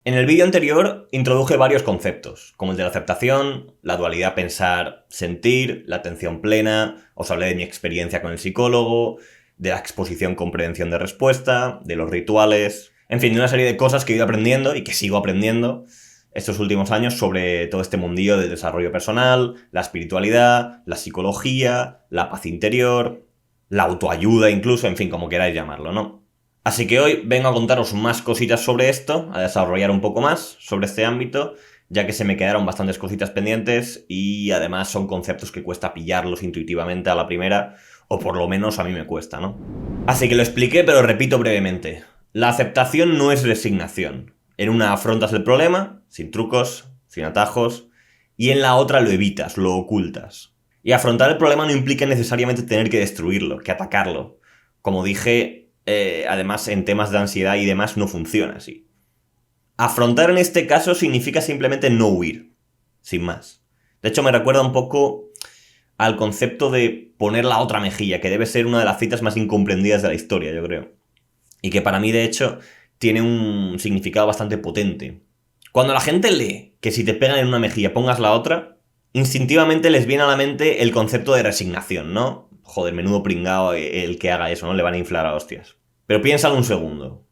En el vídeo anterior introduje varios conceptos, como el de la aceptación, la dualidad pensar-sentir, la atención plena, os hablé de mi experiencia con el psicólogo, de la exposición con prevención de respuesta, de los rituales, en fin, de una serie de cosas que he ido aprendiendo y que sigo aprendiendo estos últimos años sobre todo este mundillo del desarrollo personal, la espiritualidad, la psicología, la paz interior, la autoayuda incluso, en fin, como queráis llamarlo, ¿no? Así que hoy vengo a contaros más cositas sobre esto, a desarrollar un poco más sobre este ámbito, ya que se me quedaron bastantes cositas pendientes y además son conceptos que cuesta pillarlos intuitivamente a la primera, o por lo menos a mí me cuesta, ¿no? Así que lo expliqué, pero repito brevemente. La aceptación no es resignación. En una afrontas el problema, sin trucos, sin atajos, y en la otra lo evitas, lo ocultas. Y afrontar el problema no implica necesariamente tener que destruirlo, que atacarlo. Como dije, además en temas de ansiedad y demás no funciona así. Afrontar en este caso significa simplemente no huir, sin más. De hecho me recuerda un poco al concepto de poner la otra mejilla, que debe ser una de las citas más incomprendidas de la historia, yo creo. Y que para mí, de hecho, tiene un significado bastante potente. Cuando la gente lee que si te pegan en una mejilla pongas la otra, instintivamente les viene a la mente el concepto de resignación, ¿no? Joder, menudo pringao el que haga eso, ¿no? Le van a inflar a hostias. Pero piénsalo un segundo.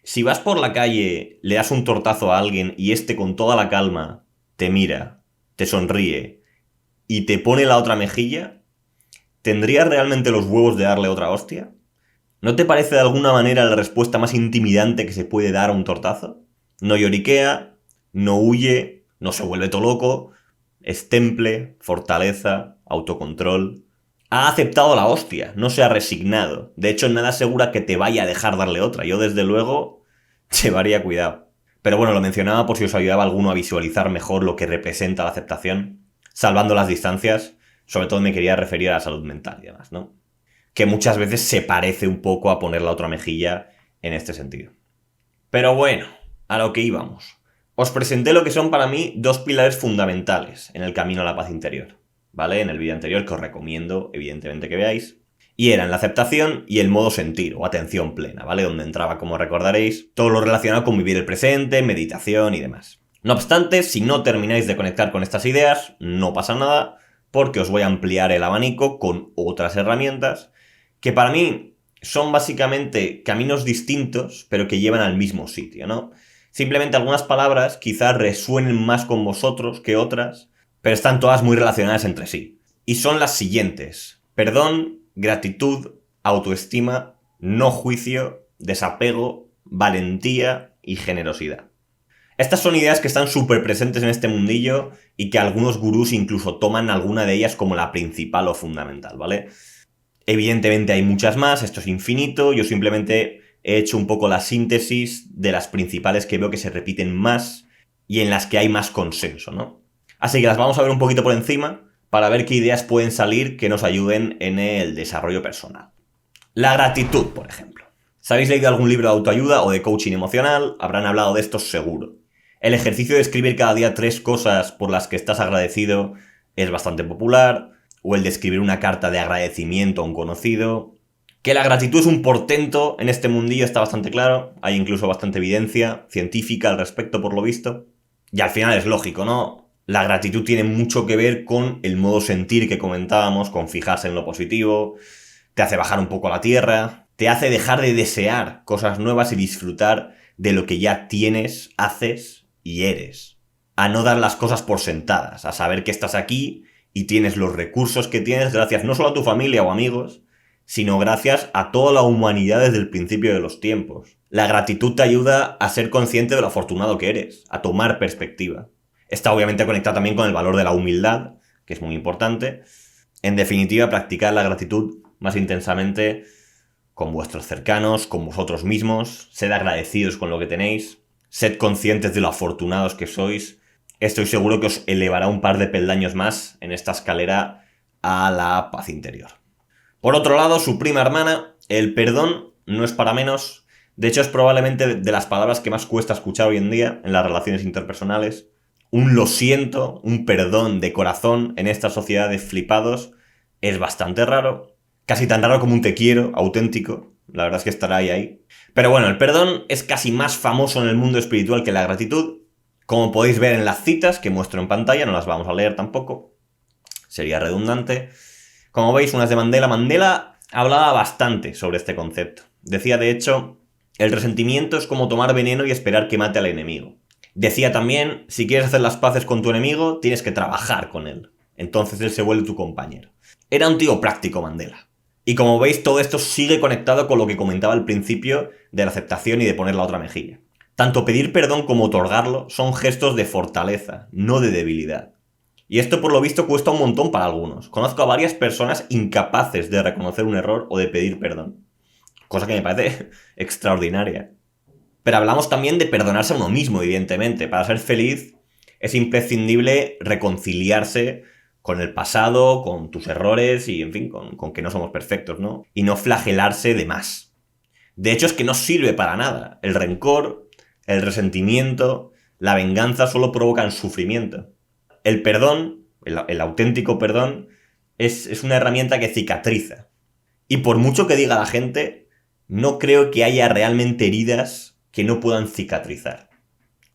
Si vas por la calle, le das un tortazo a alguien y este con toda la calma te mira, te sonríe y te pone la otra mejilla, ¿tendrías realmente los huevos de darle otra hostia? ¿No te parece de alguna manera la respuesta más intimidante que se puede dar a un tortazo? No lloriquea, no huye, no se vuelve todo loco, es temple, fortaleza, autocontrol. Ha aceptado la hostia, no se ha resignado. De hecho, nada asegura que te vaya a dejar darle otra. Yo, desde luego, llevaría cuidado. Pero bueno, lo mencionaba por si os ayudaba alguno a visualizar mejor lo que representa la aceptación, salvando las distancias. Sobre todo me quería referir a la salud mental y demás, ¿no? Que muchas veces se parece un poco a poner la otra mejilla en este sentido. Pero bueno, a lo que íbamos. Os presenté lo que son para mí dos pilares fundamentales en el camino a la paz interior, ¿vale? En el vídeo anterior, que os recomiendo evidentemente que veáis. Y eran la aceptación y el modo sentir, o atención plena, ¿vale? Donde entraba, como recordaréis, todo lo relacionado con vivir el presente, meditación y demás. No obstante, si no termináis de conectar con estas ideas, no pasa nada, porque os voy a ampliar el abanico con otras herramientas que para mí son básicamente caminos distintos, pero que llevan al mismo sitio, ¿no? Simplemente algunas palabras quizás resuenen más con vosotros que otras, pero están todas muy relacionadas entre sí. Y son las siguientes: perdón, gratitud, autoestima, no juicio, desapego, valentía y generosidad. Estas son ideas que están súper presentes en este mundillo y que algunos gurús incluso toman alguna de ellas como la principal o fundamental, ¿vale? Evidentemente hay muchas más, esto es infinito, yo simplemente he hecho un poco la síntesis de las principales que veo que se repiten más y en las que hay más consenso, ¿no? Así que las vamos a ver un poquito por encima para ver qué ideas pueden salir que nos ayuden en el desarrollo personal. La gratitud, por ejemplo. Si habéis leído algún libro de autoayuda o de coaching emocional, habrán hablado de esto seguro. El ejercicio de escribir cada día 3 cosas por las que estás agradecido es bastante popular, o el de escribir una carta de agradecimiento a un conocido. Que la gratitud es un portento en este mundillo está bastante claro, hay incluso bastante evidencia científica al respecto por lo visto. Y al final es lógico, ¿no? La gratitud tiene mucho que ver con el modo sentir que comentábamos, con fijarse en lo positivo, te hace bajar un poco a la tierra, te hace dejar de desear cosas nuevas y disfrutar de lo que ya tienes, haces y eres. A no dar las cosas por sentadas, a saber que estás aquí y tienes los recursos que tienes gracias no solo a tu familia o amigos, sino gracias a toda la humanidad desde el principio de los tiempos. La gratitud te ayuda a ser consciente de lo afortunado que eres, a tomar perspectiva. Está obviamente conectado también con el valor de la humildad, que es muy importante. En definitiva, practicar la gratitud más intensamente con vuestros cercanos, con vosotros mismos, sed agradecidos con lo que tenéis, sed conscientes de lo afortunados que sois. Estoy seguro que os elevará un par de peldaños más en esta escalera a la paz interior. Por otro lado, su prima hermana, el perdón, no es para menos. De hecho, es probablemente de las palabras que más cuesta escuchar hoy en día en las relaciones interpersonales. Un lo siento, un perdón de corazón en esta sociedad de flipados es bastante raro. Casi tan raro como un te quiero, auténtico. La verdad es que estará ahí. Pero bueno, el perdón es casi más famoso en el mundo espiritual que la gratitud. Como podéis ver en las citas que muestro en pantalla, no las vamos a leer tampoco. Sería redundante. Como veis, unas de Mandela. Mandela hablaba bastante sobre este concepto. Decía, de hecho, el resentimiento es como tomar veneno y esperar que mate al enemigo. Decía también, si quieres hacer las paces con tu enemigo, tienes que trabajar con él. Entonces él se vuelve tu compañero. Era un tío práctico, Mandela. Y como veis, todo esto sigue conectado con lo que comentaba al principio de la aceptación y de poner la otra mejilla. Tanto pedir perdón como otorgarlo son gestos de fortaleza, no de debilidad. Y esto por lo visto cuesta un montón para algunos. Conozco a varias personas incapaces de reconocer un error o de pedir perdón. Cosa que me parece extraordinaria. Pero hablamos también de perdonarse a uno mismo, evidentemente. Para ser feliz es imprescindible reconciliarse con el pasado, con tus errores y, en fin, con que no somos perfectos, ¿no? Y no flagelarse de más. De hecho, es que no sirve para nada. El rencor, el resentimiento, la venganza solo provocan sufrimiento. El perdón, el auténtico perdón, es una herramienta que cicatriza. Y por mucho que diga la gente, no creo que haya realmente heridas que no puedan cicatrizar.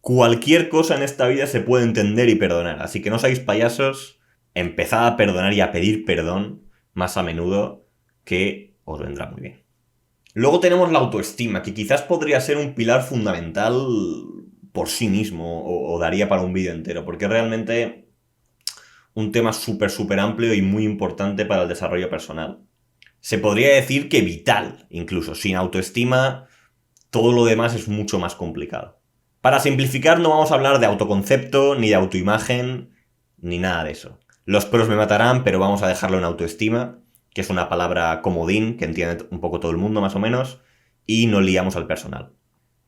Cualquier cosa en esta vida se puede entender y perdonar, así que no seáis payasos, empezad a perdonar y a pedir perdón más a menudo, que os vendrá muy bien. Luego tenemos la autoestima, que quizás podría ser un pilar fundamental por sí mismo, o daría para un vídeo entero, porque es realmente un tema súper amplio y muy importante para el desarrollo personal. Se podría decir que vital, incluso. Sin autoestima, todo lo demás es mucho más complicado. Para simplificar, no vamos a hablar de autoconcepto, ni de autoimagen, ni nada de eso. Los pros me matarán, pero vamos a dejarlo en autoestima, que es una palabra comodín, que entiende un poco todo el mundo más o menos, y no liamos al personal.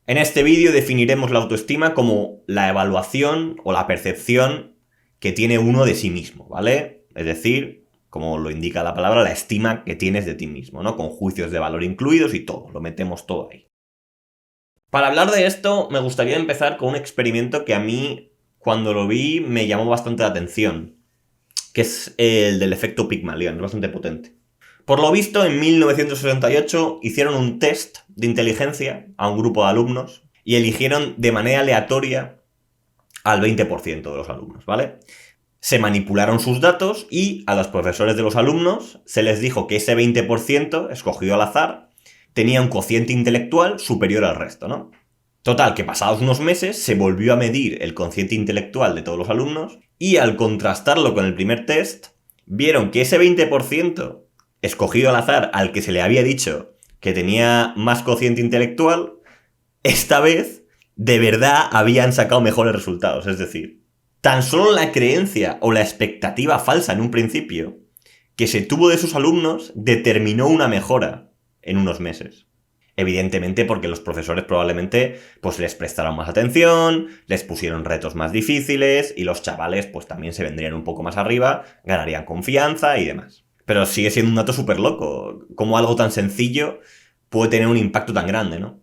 En este vídeo definiremos la autoestima como la evaluación o la percepción que tiene uno de sí mismo, ¿vale? Es decir, como lo indica la palabra, la estima que tienes de ti mismo, ¿no? Con juicios de valor incluidos y todo, lo metemos todo ahí. Para hablar de esto, me gustaría empezar con un experimento que a mí, cuando lo vi, me llamó bastante la atención, que es el del efecto Pygmalion, es bastante potente. Por lo visto, en 1968 hicieron un test de inteligencia a un grupo de alumnos y eligieron de manera aleatoria al 20% de los alumnos, ¿vale? Se manipularon sus datos y a los profesores de los alumnos se les dijo que ese 20%, escogido al azar, tenía un cociente intelectual superior al resto, ¿no? Total, que pasados unos meses se volvió a medir el cociente intelectual de todos los alumnos y al contrastarlo con el primer test, vieron que ese 20% escogido al azar al que se le había dicho que tenía más cociente intelectual, esta vez de verdad habían sacado mejores resultados. Es decir, tan solo la creencia o la expectativa falsa en un principio que se tuvo de sus alumnos determinó una mejora en unos meses. Evidentemente porque los profesores probablemente pues les prestaron más atención, les pusieron retos más difíciles y los chavales pues también se vendrían un poco más arriba, ganarían confianza y demás. Pero sigue siendo un dato súper loco, cómo algo tan sencillo puede tener un impacto tan grande, ¿no?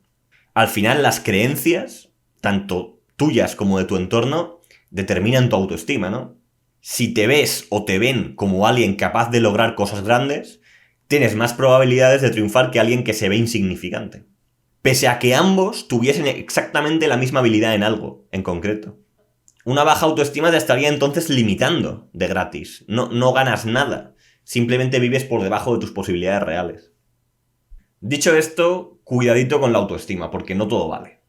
Al final las creencias, tanto tuyas como de tu entorno, determinan tu autoestima, ¿no? Si te ves o te ven como alguien capaz de lograr cosas grandes, tienes más probabilidades de triunfar que alguien que se ve insignificante. Pese a que ambos tuviesen exactamente la misma habilidad en algo, en concreto. Una baja autoestima te estaría entonces limitando de gratis. No ganas nada. Simplemente vives por debajo de tus posibilidades reales. Dicho esto, cuidadito con la autoestima, porque no todo vale.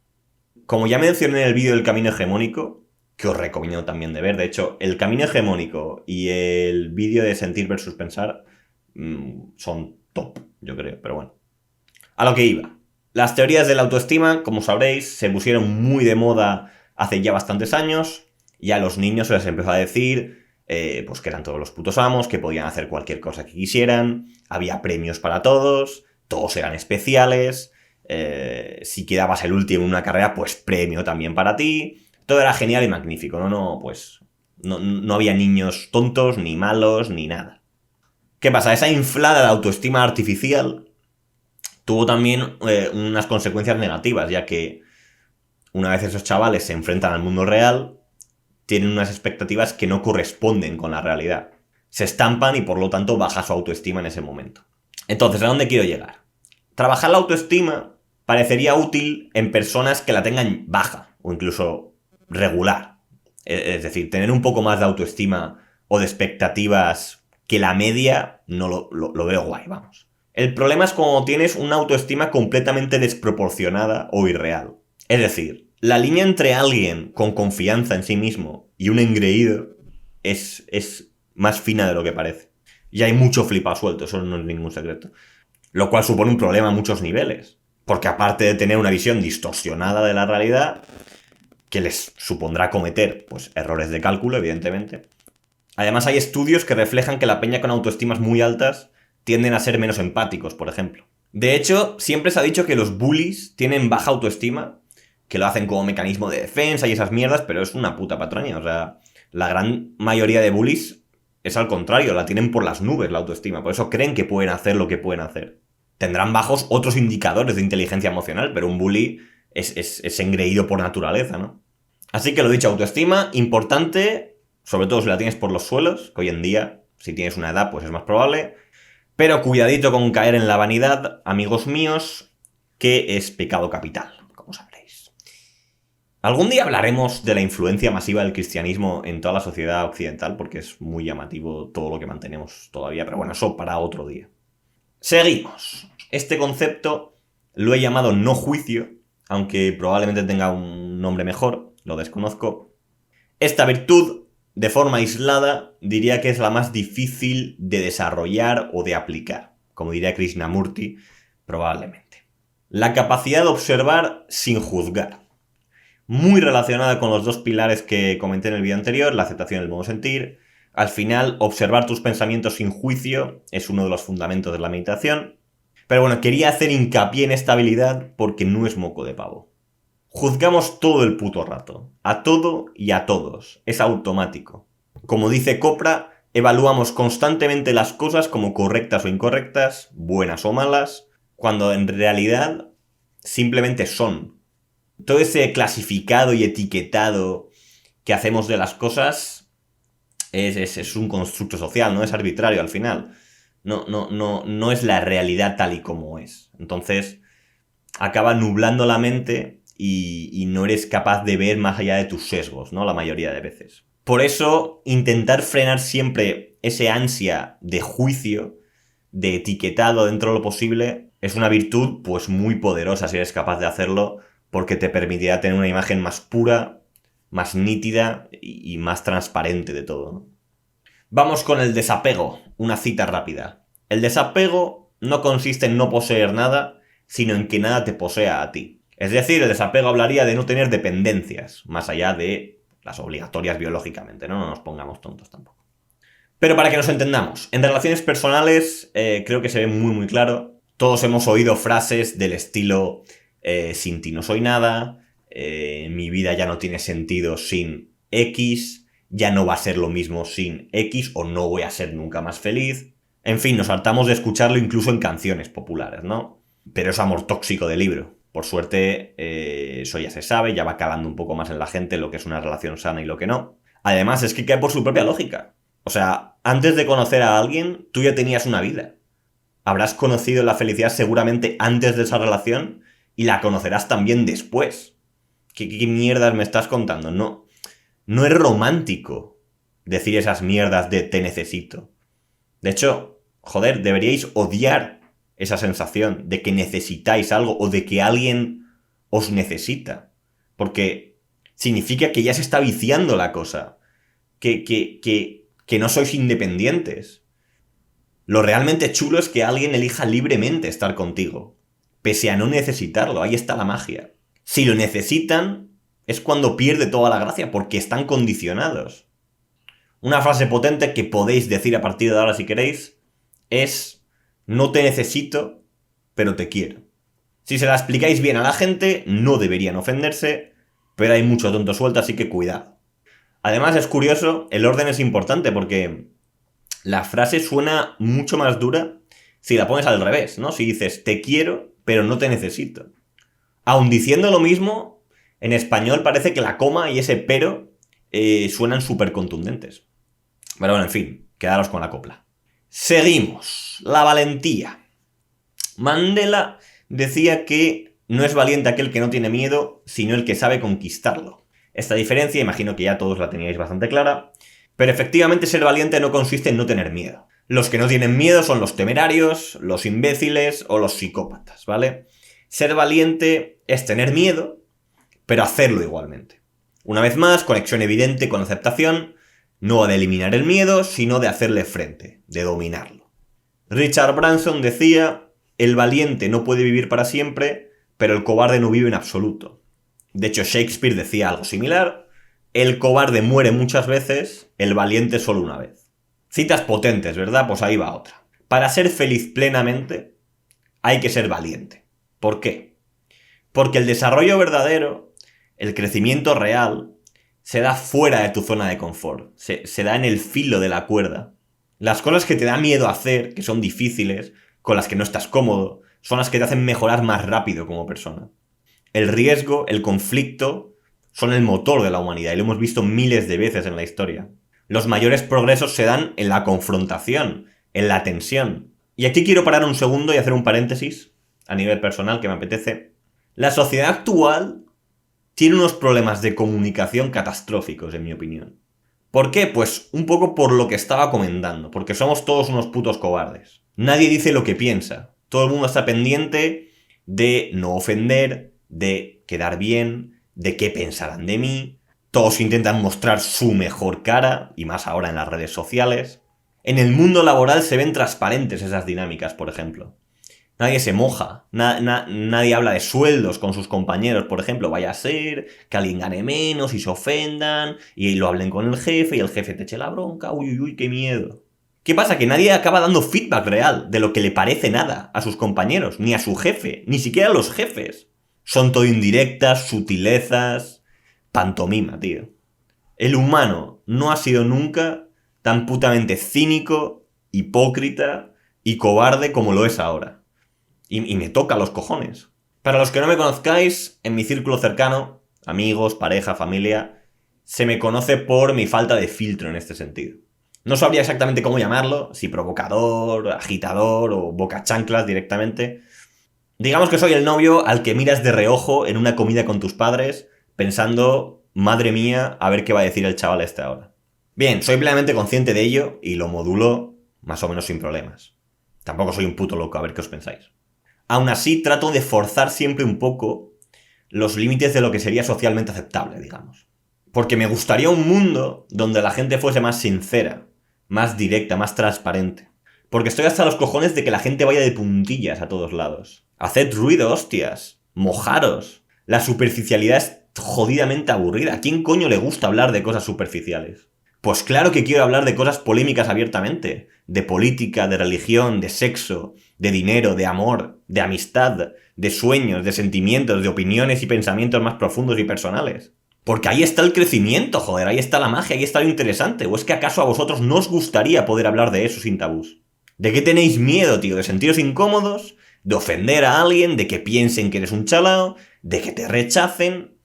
Como ya mencioné en el vídeo del camino hegemónico, que os recomiendo también de ver, de hecho, el camino hegemónico y el vídeo de sentir versus pensar son top, yo creo, pero bueno. A lo que iba. Las teorías de la autoestima, como sabréis, se pusieron muy de moda hace ya bastantes años, y a los niños se les empezó a decir pues que eran todos los putos amos, que podían hacer cualquier cosa que quisieran, había premios para todos eran especiales, si quedabas el último en una carrera, pues premio también para ti. Todo era genial y magnífico, no había niños tontos, ni malos, ni nada. ¿Qué pasa? Esa inflada de autoestima artificial tuvo también unas consecuencias negativas, ya que una vez esos chavales se enfrentan al mundo real, tienen unas expectativas que no corresponden con la realidad. Se estampan y por lo tanto baja su autoestima en ese momento. Entonces, ¿a dónde quiero llegar? Trabajar la autoestima parecería útil en personas que la tengan baja o incluso regular. Es decir, tener un poco más de autoestima o de expectativas que la media no lo veo guay, vamos. El problema es cuando tienes una autoestima completamente desproporcionada o irreal. Es decir, la línea entre alguien con confianza en sí mismo y un engreído es más fina de lo que parece. Y hay mucho flipado suelto, eso no es ningún secreto. Lo cual supone un problema a muchos niveles. Porque aparte de tener una visión distorsionada de la realidad, que les supondrá cometer pues, errores de cálculo, evidentemente. Además hay estudios que reflejan que la peña con autoestimas muy altas tienden a ser menos empáticos, por ejemplo. De hecho, siempre se ha dicho que los bullies tienen baja autoestima, que lo hacen como mecanismo de defensa y esas mierdas, pero es una puta patraña. O sea, la gran mayoría de bullies es al contrario, la tienen por las nubes la autoestima. Por eso creen que pueden hacer lo que pueden hacer. Tendrán bajos otros indicadores de inteligencia emocional, pero un bully es engreído por naturaleza, ¿no? Así que lo dicho, autoestima, importante, sobre todo si la tienes por los suelos, que hoy en día, si tienes una edad, pues es más probable. Pero cuidadito con caer en la vanidad, amigos míos, que es pecado capital, como sabréis. Algún día hablaremos de la influencia masiva del cristianismo en toda la sociedad occidental, porque es muy llamativo todo lo que mantenemos todavía, pero bueno, eso para otro día. Seguimos. Este concepto lo he llamado no juicio, aunque probablemente tenga un nombre mejor, lo desconozco. Esta virtud, de forma aislada, diría que es la más difícil de desarrollar o de aplicar, como diría Krishnamurti, probablemente. La capacidad de observar sin juzgar. Muy relacionada con los dos pilares que comenté en el vídeo anterior, la aceptación y el modo sentir. Al final, observar tus pensamientos sin juicio es uno de los fundamentos de la meditación. Pero bueno, quería hacer hincapié en esta habilidad porque no es moco de pavo. Juzgamos todo el puto rato, a todo y a todos, es automático. Como dice Copra, evaluamos constantemente las cosas como correctas o incorrectas, buenas o malas, cuando en realidad simplemente son. Todo ese clasificado y etiquetado que hacemos de las cosas es un constructo social, no es arbitrario al final. No es la realidad tal y como es. Entonces, acaba nublando la mente y no eres capaz de ver más allá de tus sesgos, ¿no? La mayoría de veces. Por eso, intentar frenar siempre ese ansia de juicio, de etiquetado dentro de lo posible, es una virtud pues muy poderosa si eres capaz de hacerlo, porque te permitirá tener una imagen más pura, más nítida y más transparente de todo, ¿no? Vamos con el desapego, una cita rápida. El desapego no consiste en no poseer nada, sino en que nada te posea a ti. Es decir, el desapego hablaría de no tener dependencias, más allá de las obligatorias biológicamente, ¿no? No nos pongamos tontos tampoco. Pero para que nos entendamos, en relaciones personales creo que se ve muy muy claro. Todos hemos oído frases del estilo sin ti no soy nada, mi vida ya no tiene sentido sin X, ya no va a ser lo mismo sin X o no voy a ser nunca más feliz. En fin, nos hartamos de escucharlo incluso en canciones populares, ¿no? Pero es amor tóxico de libro. Por suerte, eso ya se sabe, ya va calando un poco más en la gente lo que es una relación sana y lo que no. Además, es que cae por su propia lógica. O sea, antes de conocer a alguien, tú ya tenías una vida. Habrás conocido la felicidad seguramente antes de esa relación y la conocerás también después. ¿Qué mierdas me estás contando? No es romántico decir esas mierdas de te necesito. De hecho, joder, deberíais odiar esa sensación de que necesitáis algo o de que alguien os necesita. Porque significa que ya se está viciando la cosa. Que no sois independientes. Lo realmente chulo es que alguien elija libremente estar contigo, pese a no necesitarlo. Ahí está la magia. Si lo necesitan, es cuando pierde toda la gracia, porque están condicionados. Una frase potente que podéis decir a partir de ahora si queréis es: no te necesito, pero te quiero. Si se la explicáis bien a la gente, no deberían ofenderse, pero hay mucho tonto suelto, así que cuidado. Además, es curioso, el orden es importante porque la frase suena mucho más dura si la pones al revés, ¿no? Si dices te quiero, pero no te necesito. Aun diciendo lo mismo, en español parece que la coma y ese pero suenan súper contundentes. Pero bueno, en fin, quedaros con la copla. Seguimos. La valentía. Mandela decía que no es valiente aquel que no tiene miedo, sino el que sabe conquistarlo. Esta diferencia, imagino que ya todos la teníais bastante clara, pero efectivamente ser valiente no consiste en no tener miedo. Los que no tienen miedo son los temerarios, los imbéciles o los psicópatas, ¿vale? Ser valiente es tener miedo, pero hacerlo igualmente. Una vez más, conexión evidente con aceptación, no de eliminar el miedo, sino de hacerle frente, de dominarlo. Richard Branson decía: el valiente no puede vivir para siempre, pero el cobarde no vive en absoluto. De hecho, Shakespeare decía algo similar: el cobarde muere muchas veces, el valiente solo una vez. Citas potentes, ¿verdad? Pues ahí va otra. Para ser feliz plenamente, hay que ser valiente. ¿Por qué? Porque el desarrollo verdadero, el crecimiento real, se da fuera de tu zona de confort. Se da en el filo de la cuerda. Las cosas que te da miedo hacer, que son difíciles, con las que no estás cómodo, son las que te hacen mejorar más rápido como persona. El riesgo, el conflicto, son el motor de la humanidad y lo hemos visto miles de veces en la historia. Los mayores progresos se dan en la confrontación, en la tensión. Y aquí quiero parar un segundo y hacer un paréntesis, a nivel personal, que me apetece. La sociedad actual tiene unos problemas de comunicación catastróficos, en mi opinión. ¿Por qué? Pues un poco por lo que estaba comentando, porque somos todos unos putos cobardes. Nadie dice lo que piensa. Todo el mundo está pendiente de no ofender, de quedar bien, de qué pensarán de mí. Todos intentan mostrar su mejor cara, y más ahora en las redes sociales. En el mundo laboral se ven transparentes esas dinámicas, por ejemplo. Nadie se moja, nadie habla de sueldos con sus compañeros, por ejemplo. Vaya a ser que alguien gane menos y se ofendan, y lo hablen con el jefe, y el jefe te eche la bronca. Uy, uy, uy, qué miedo. ¿Qué pasa? Que nadie acaba dando feedback real de lo que le parece nada a sus compañeros, ni a su jefe, ni siquiera a los jefes. Son todo indirectas, sutilezas, pantomima, tío. El humano no ha sido nunca tan putamente cínico, hipócrita y cobarde como lo es ahora. Y me toca los cojones. Para los que no me conozcáis, en mi círculo cercano, amigos, pareja, familia, se me conoce por mi falta de filtro en este sentido. No sabría exactamente cómo llamarlo, si provocador, agitador o bocachanclas directamente. Digamos que soy el novio al que miras de reojo en una comida con tus padres, pensando: madre mía, a ver qué va a decir el chaval este ahora. Bien, soy plenamente consciente de ello y lo modulo más o menos sin problemas. Tampoco soy un puto loco, a ver qué os pensáis. Aún así, trato de forzar siempre un poco los límites de lo que sería socialmente aceptable, digamos. Porque me gustaría un mundo donde la gente fuese más sincera, más directa, más transparente. Porque estoy hasta los cojones de que la gente vaya de puntillas a todos lados. Haced ruido, hostias. Mojaros. La superficialidad es jodidamente aburrida. ¿A quién coño le gusta hablar de cosas superficiales? Pues claro que quiero hablar de cosas polémicas abiertamente. De política, de religión, de sexo, de dinero, de amor, de amistad, de sueños, de sentimientos, de opiniones y pensamientos más profundos y personales. Porque ahí está el crecimiento, joder, ahí está la magia, ahí está lo interesante. ¿O es que acaso a vosotros no os gustaría poder hablar de eso sin tabús? ¿De qué tenéis miedo, tío? ¿De sentiros incómodos? ¿De ofender a alguien? ¿De que piensen que eres un chalao? ¿De que te rechacen?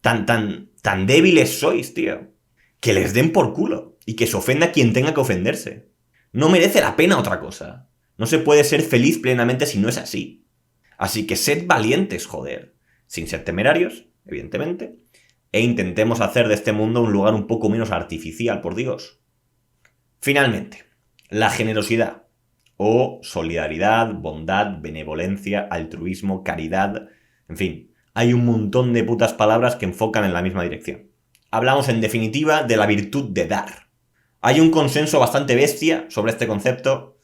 Tan débiles sois, tío. Que les den por culo y que se ofenda quien tenga que ofenderse. No merece la pena otra cosa. No se puede ser feliz plenamente si no es así. Así que sed valientes, joder. Sin ser temerarios, evidentemente. E intentemos hacer de este mundo un lugar un poco menos artificial, por Dios. Finalmente, la generosidad. O solidaridad, bondad, benevolencia, altruismo, caridad. En fin, hay un montón de putas palabras que enfocan en la misma dirección. Hablamos en definitiva de la virtud de dar. Hay un consenso bastante bestia sobre este concepto.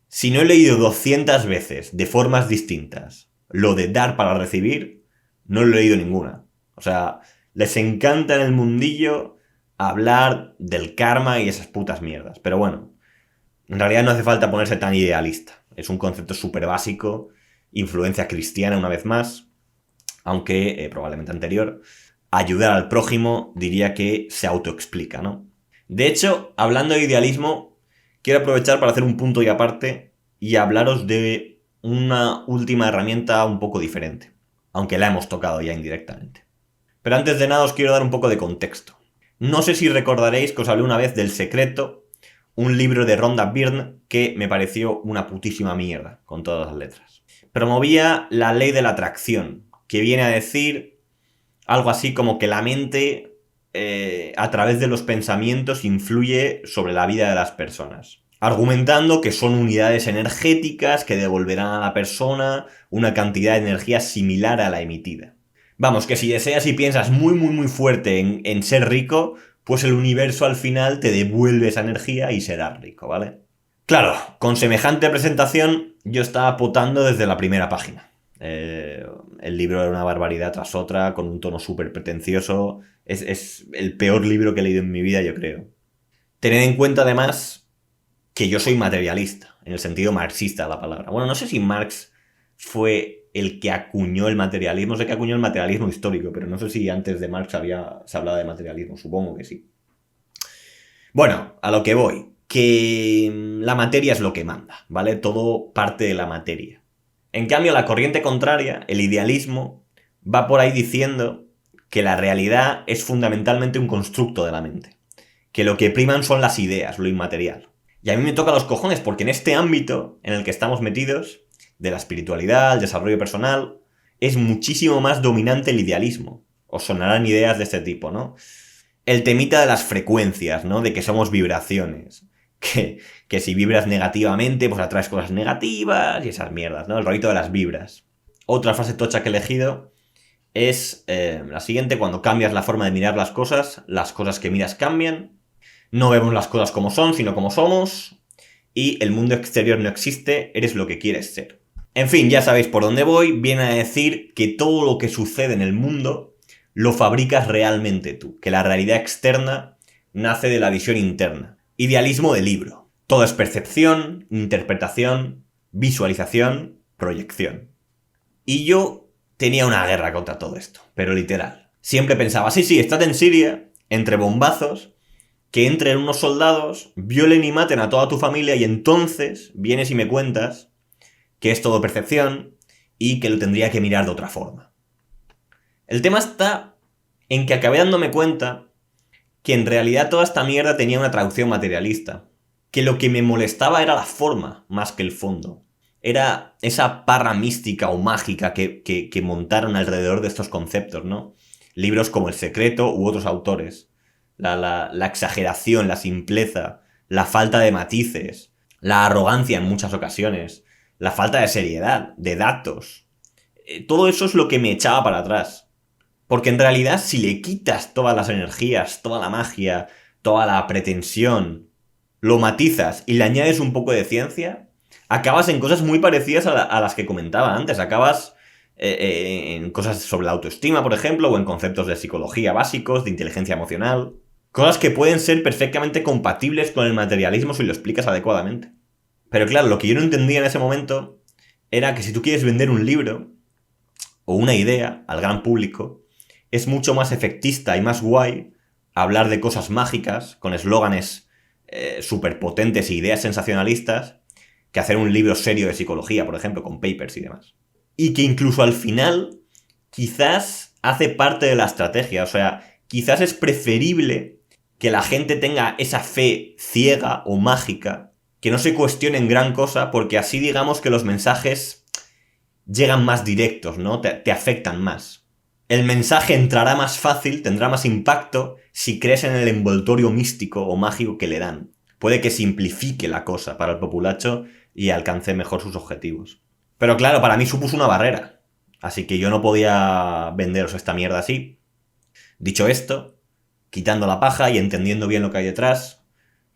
Si no he leído 200 veces, de formas distintas, lo de dar para recibir, no lo he leído ninguna. O sea, les encanta en el mundillo hablar del karma y esas putas mierdas. Pero bueno, en realidad no hace falta ponerse tan idealista. Es un concepto súper básico, influencia cristiana una vez más, aunque probablemente anterior. Ayudar al prójimo diría que se autoexplica, ¿no? De hecho, hablando de idealismo, quiero aprovechar para hacer un punto y aparte y hablaros de una última herramienta un poco diferente, aunque la hemos tocado ya indirectamente. Pero antes de nada os quiero dar un poco de contexto. No sé si recordaréis que os hablé una vez del Secreto, un libro de Rhonda Byrne que me pareció una putísima mierda, con todas las letras. promovía la ley de la atracción, que viene a decir algo así como que la mente, a través de los pensamientos, influye sobre la vida de las personas, argumentando que son unidades energéticas que devolverán a la persona una cantidad de energía similar a la emitida. Vamos, que si deseas y piensas muy, muy, muy fuerte en ser rico, pues el universo al final te devuelve esa energía y serás rico, ¿vale? Claro, con semejante presentación yo estaba potando desde la primera página. El libro era una barbaridad tras otra, con un tono súper pretencioso. Es el peor libro que he leído en mi vida, yo creo. Tened en cuenta, además, que yo soy materialista, en el sentido marxista de la palabra. Bueno, no sé si Marx fue el que acuñó el materialismo, sé que acuñó el materialismo histórico, pero no sé si antes de Marx se hablaba de materialismo, supongo que sí. Bueno, a lo que voy, que la materia es lo que manda, ¿vale? Todo parte de la materia. En cambio, la corriente contraria, el idealismo, va por ahí diciendo que la realidad es fundamentalmente un constructo de la mente, que lo que priman son las ideas, lo inmaterial. Y a mí me toca los cojones porque en este ámbito en el que estamos metidos, de la espiritualidad, el desarrollo personal, es muchísimo más dominante el idealismo. Os sonarán ideas de este tipo, ¿no? El temita de las frecuencias, ¿no? De que somos vibraciones. Que si vibras negativamente, pues atraes cosas negativas y esas mierdas, ¿no? El rollito de las vibras. Otra frase tocha que he elegido es la siguiente: cuando cambias la forma de mirar las cosas que miras cambian. No vemos las cosas como son, sino como somos. Y el mundo exterior no existe, eres lo que quieres ser. En fin, ya sabéis por dónde voy. Viene a decir que todo lo que sucede en el mundo lo fabricas realmente tú. Que la realidad externa nace de la visión interna. Idealismo de libro. Todo es percepción, interpretación, visualización, proyección. Y yo tenía una guerra contra todo esto, pero literal. Siempre pensaba, sí, estad en Siria, entre bombazos, que entren unos soldados, violen y maten a toda tu familia y entonces vienes y me cuentas que es todo percepción y que lo tendría que mirar de otra forma. El tema está en que acabé dándome cuenta que en realidad toda esta mierda tenía una traducción materialista. Que lo que me molestaba era la forma más que el fondo. Era esa parra mística o mágica que montaron alrededor de estos conceptos, ¿no? Libros como El Secreto u otros autores. La exageración, la simpleza, la falta de matices, la arrogancia en muchas ocasiones, la falta de seriedad, de datos. Todo eso es lo que me echaba para atrás. Porque en realidad, si le quitas todas las energías, toda la magia, toda la pretensión, lo matizas y le añades un poco de ciencia, acabas en cosas muy parecidas a las que comentaba antes. Acabas en cosas sobre la autoestima, por ejemplo, o en conceptos de psicología básicos, de inteligencia emocional. Cosas que pueden ser perfectamente compatibles con el materialismo si lo explicas adecuadamente. Pero claro, lo que yo no entendía en ese momento era que si tú quieres vender un libro o una idea al gran público, es mucho más efectista y más guay hablar de cosas mágicas, con eslóganes súper potentes e ideas sensacionalistas, que hacer un libro serio de psicología, por ejemplo, con papers y demás. Y que incluso al final, quizás hace parte de la estrategia. O sea, quizás es preferible que la gente tenga esa fe ciega o mágica, que no se cuestione en gran cosa, porque así digamos que los mensajes llegan más directos, ¿no? Te afectan más. El mensaje entrará más fácil, tendrá más impacto si crees en el envoltorio místico o mágico que le dan. Puede que simplifique la cosa para el populacho y alcance mejor sus objetivos. Pero claro, para mí supuso una barrera. Así que yo no podía venderos esta mierda así. Dicho esto, quitando la paja y entendiendo bien lo que hay detrás,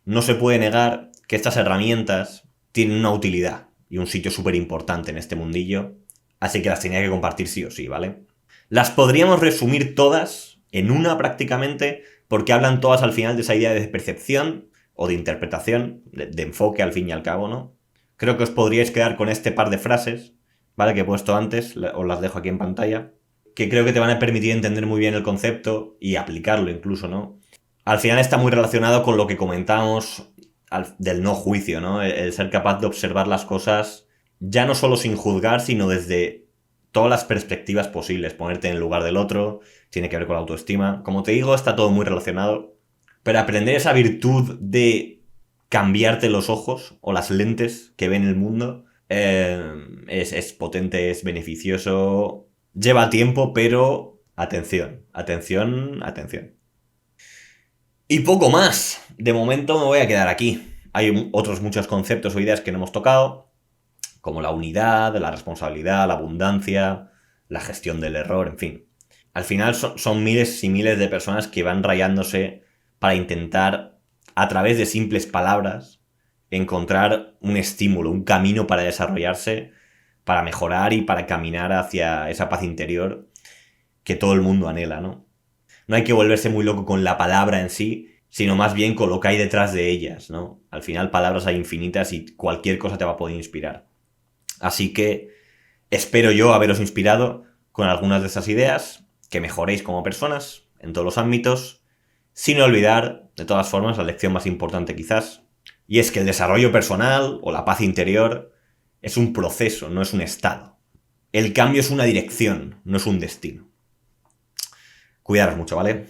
no se puede negar que estas herramientas tienen una utilidad y un sitio súper importante en este mundillo. Así que las tenía que compartir sí o sí, ¿vale? Las podríamos resumir todas en una prácticamente, porque hablan todas al final de esa idea de percepción o de interpretación, de enfoque al fin y al cabo, ¿no? Creo que os podríais quedar con este par de frases, ¿vale? Que he puesto antes, os las dejo aquí en pantalla, que creo que te van a permitir entender muy bien el concepto y aplicarlo incluso, ¿no? Al final está muy relacionado con lo que comentábamos del no juicio, ¿no? El ser capaz de observar las cosas ya no solo sin juzgar, sino desde todas las perspectivas posibles, ponerte en el lugar del otro, tiene que ver con la autoestima. Como te digo, está todo muy relacionado, pero aprender esa virtud de cambiarte los ojos o las lentes que ven el mundo Es potente, es beneficioso, lleva tiempo, pero atención, atención, atención. Y poco más. De momento me voy a quedar aquí. Hay otros muchos conceptos o ideas que no hemos tocado, como la unidad, la responsabilidad, la abundancia, la gestión del error, en fin. Al final son miles y miles de personas que van rayándose para intentar, a través de simples palabras, encontrar un estímulo, un camino para desarrollarse, para mejorar y para caminar hacia esa paz interior que todo el mundo anhela, ¿no? No hay que volverse muy loco con la palabra en sí, sino más bien con lo que hay detrás de ellas, ¿no? Al final palabras hay infinitas y cualquier cosa te va a poder inspirar. Así que espero yo haberos inspirado con algunas de esas ideas, que mejoréis como personas en todos los ámbitos, sin olvidar, de todas formas, la lección más importante quizás, y es que el desarrollo personal o la paz interior es un proceso, no es un estado. El cambio es una dirección, no es un destino. Cuidaros mucho, ¿vale?